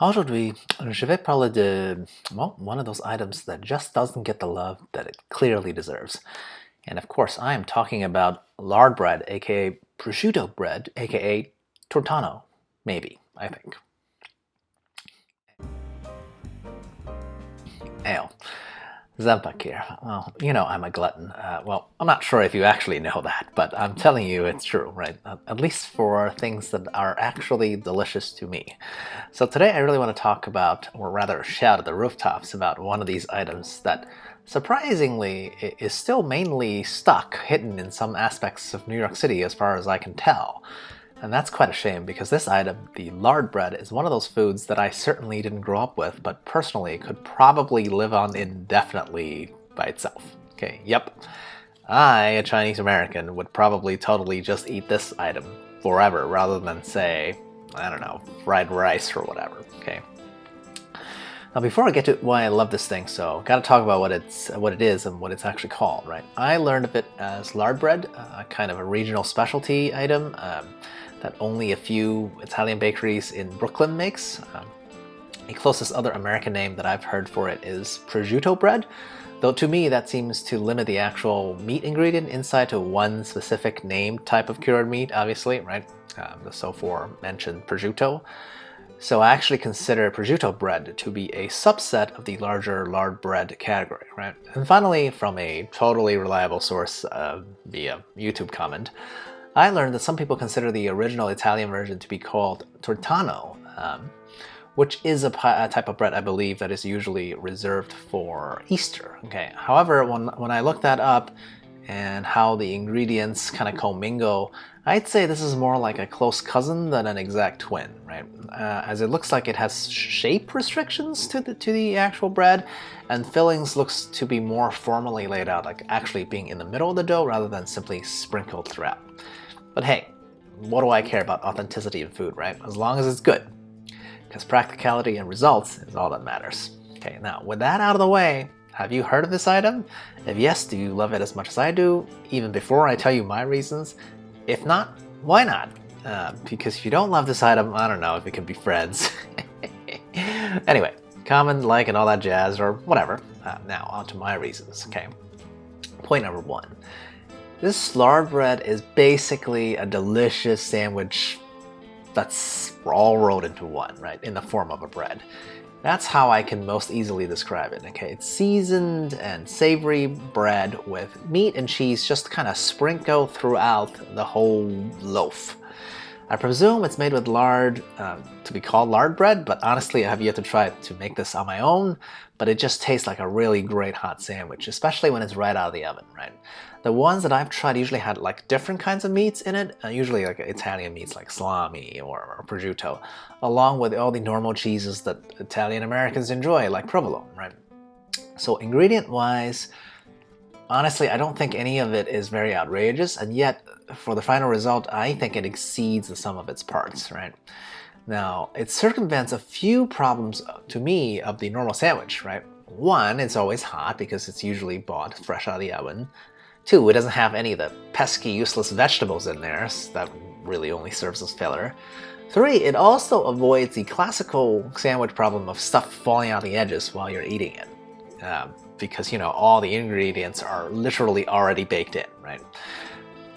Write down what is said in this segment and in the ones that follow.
Aujourd'hui, je vais parler de, well, one of those items that just doesn't get the love that it clearly deserves. And of course, I am talking about lard bread, aka prosciutto bread, aka Tortano, maybe, I think. Ale. XenPuck here. Well, you know I'm a glutton. Well, I'm not sure if you actually know that, but I'm telling you it's true, right? At least for things that are actually delicious to me. So today I really want to talk about, or rather shout at the rooftops about one of these items that surprisingly is still mainly stuck, hidden in some aspects of New York City as far as I can tell. And that's quite a shame because this item, the lard bread, is one of those foods that I certainly didn't grow up with, but personally could probably live on indefinitely by itself. Okay, yep. I, a Chinese American, would probably totally just eat this item forever rather than say, I don't know, fried rice or whatever, okay? Now before I get to why I love this thing, so gotta talk about what it is and what it's actually called, right? I learned of it as lard bread, kind of a regional specialty item that only a few Italian bakeries in Brooklyn makes. The closest other American name that I've heard for it is prosciutto bread, though to me that seems to limit the actual meat ingredient inside to one specific named type of cured meat, obviously, right? The so far mentioned prosciutto. So I actually consider prosciutto bread to be a subset of the larger lard bread category, right? And finally, from a totally reliable source via YouTube comment, I learned that some people consider the original Italian version to be called Tortano, which is a type of bread I believe that is usually reserved for Easter. Okay. However, when I looked that up and how the ingredients kind of commingle, I'd say this is more like a close cousin than an exact twin, right? As it looks like it has shape restrictions to the actual bread, and fillings looks to be more formally laid out, like actually being in the middle of the dough rather than simply sprinkled throughout. But hey, what do I care about authenticity in food, right? As long as it's good. Because practicality and results is all that matters. Okay, now with that out of the way, have you heard of this item? If yes, do you love it as much as I do, even before I tell you my reasons? If not, why not? Because if you don't love this item, I don't know if we can be friends. Anyway, comment, like, and all that jazz, or whatever. Now, on to my reasons, okay? Point number one. This lard bread is basically a delicious sandwich that's all rolled into one, right? In the form of a bread. That's how I can most easily describe it, okay? It's seasoned and savory bread with meat and cheese just kind of sprinkled throughout the whole loaf. I presume it's made with lard to be called lard bread, but honestly I have yet to try to make this on my own, but it just tastes like a really great hot sandwich, especially when it's right out of the oven, right? The ones that I've tried usually had like different kinds of meats in it, usually like Italian meats like salami or prosciutto, along with all the normal cheeses that Italian Americans enjoy, like provolone, right? So ingredient-wise, honestly, I don't think any of it is very outrageous, and yet for the final result, I think it exceeds the sum of its parts, right? Now, it circumvents a few problems to me of the normal sandwich, right? One, it's always hot because it's usually bought fresh out of the oven. Two, it doesn't have any of the pesky, useless vegetables in there, so that really only serves as filler. Three, it also avoids the classical sandwich problem of stuff falling out the edges while you're eating it. Because, you know, all the ingredients are literally already baked in, right?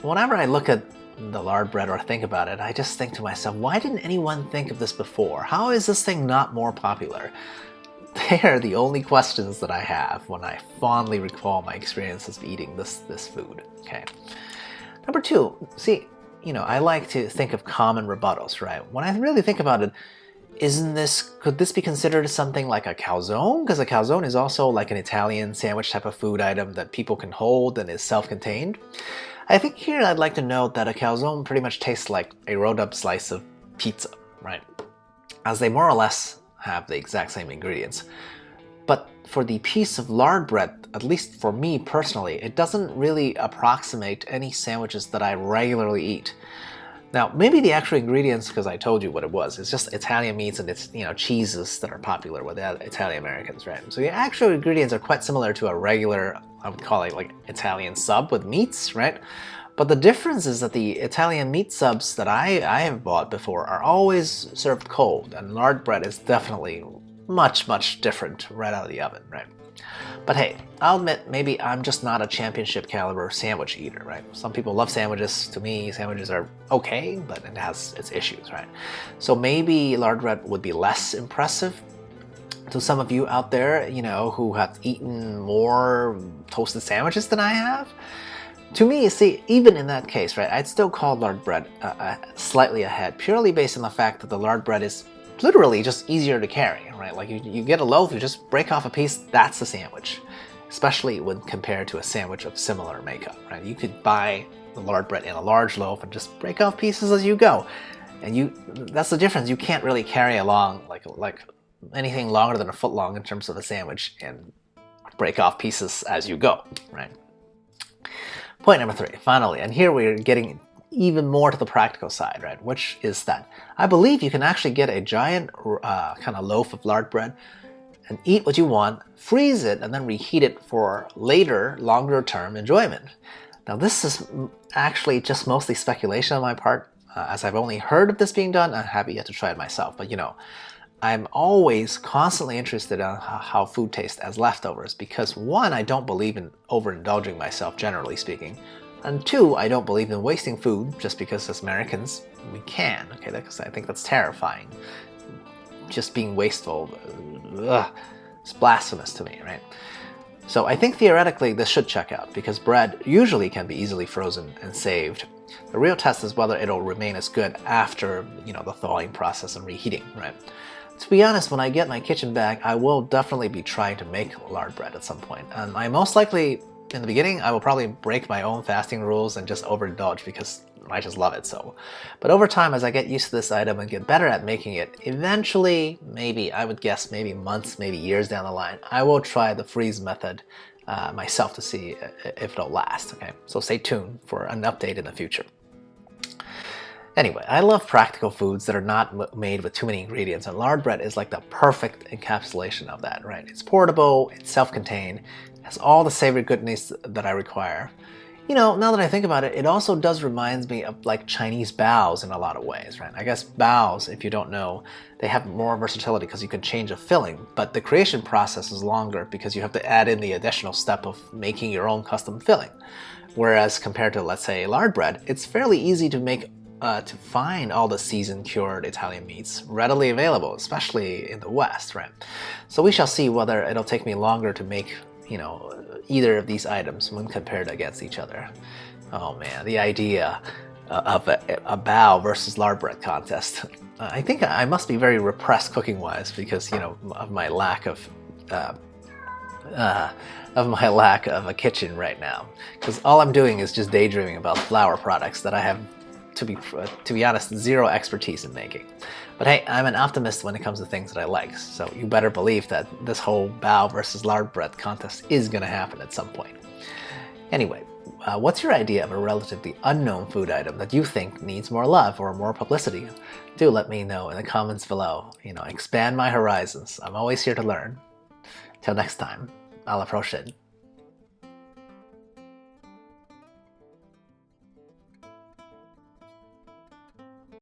Whenever I look at the lard bread or think about it, I just think to myself, why didn't anyone think of this before? How is this thing not more popular? They are the only questions that I have when I fondly recall my experiences of eating this food, okay? Number two, see, you know, I like to think of common rebuttals, right? When I really think about it, could this be considered something like a calzone? Because a calzone is also like an Italian sandwich type of food item that people can hold and is self-contained. I think here I'd like to note that a calzone pretty much tastes like a rolled up slice of pizza, right? As they more or less have the exact same ingredients. But for the piece of lard bread, at least for me personally, it doesn't really approximate any sandwiches that I regularly eat. Now, maybe the actual ingredients, because I told you what it was, it's just Italian meats and it's, you know, cheeses that are popular with Italian Americans, right? So the actual ingredients are quite similar to a regular, I would call it like Italian sub with meats, right? But the difference is that the Italian meat subs that I have bought before are always served cold, and lard bread is definitely much different right out of the oven, right? But hey, I'll admit maybe I'm just not a championship caliber sandwich eater, right? Some people love sandwiches. To me, sandwiches are okay, but it has its issues, right? So maybe lard bread would be less impressive to some of you out there, you know, who have eaten more toasted sandwiches than I have. To me, see, even in that case, right, I'd still call lard bread slightly ahead, purely based on the fact that the lard bread is literally just easier to carry, right? Like you get a loaf, you just break off a piece, that's a sandwich. Especially when compared to a sandwich of similar makeup, right? You could buy the lard bread in a large loaf and just break off pieces as you go. And that's the difference. You can't really carry along like anything longer than a foot long in terms of a sandwich and break off pieces as you go, right? Point number 3, finally, and here we're getting even more to the practical side, right? Which is that I believe you can actually get a giant kind of loaf of lard bread and eat what you want, freeze it, and then reheat it for later, longer term enjoyment. Now this is actually just mostly speculation on my part, as I've only heard of this being done. I haven't yet to try it myself, but you know, I'm always constantly interested in how food tastes as leftovers because 1, I don't believe in overindulging myself, generally speaking, and 2, I don't believe in wasting food just because as Americans we can. Okay, because I think that's terrifying. Just being wasteful, it's blasphemous to me, right? So I think theoretically this should check out because bread usually can be easily frozen and saved. The real test is whether it'll remain as good after, you know, the thawing process and reheating, right? To be honest, when I get my kitchen back, I will definitely be trying to make lard bread at some point. And I most likely, in the beginning, I will probably break my own fasting rules and just overindulge because I just love it so. But over time, as I get used to this item and get better at making it, eventually, maybe, I would guess maybe months, maybe years down the line, I will try the freeze method myself to see if it'll last, okay? So stay tuned for an update in the future. Anyway, I love practical foods that are not made with too many ingredients, and lard bread is like the perfect encapsulation of that, right? It's portable, it's self-contained, has all the savory goodness that I require. You know, now that I think about it, it also does remind me of like Chinese baos in a lot of ways, right? I guess baos, if you don't know, they have more versatility because you can change a filling, but the creation process is longer because you have to add in the additional step of making your own custom filling. Whereas compared to, let's say, lard bread, it's fairly easy to make to find all the seasoned cured Italian meats readily available, especially in the West, right? So we shall see whether it'll take me longer to make, you know, either of these items when compared against each other. Oh man, the idea of a bao versus lard bread contest. I think I must be very repressed cooking-wise because, you know, of my lack of a kitchen right now. Because all I'm doing is just daydreaming about flour products that I have, to be honest, zero expertise in making. But hey, I'm an optimist when it comes to things that I like, so you better believe that this whole bao versus lard bread contest is gonna happen at some point. Anyway, what's your idea of a relatively unknown food item that you think needs more love or more publicity? Do let me know in the comments below. You know, expand my horizons. I'm always here to learn. Till next time, alla prochaine.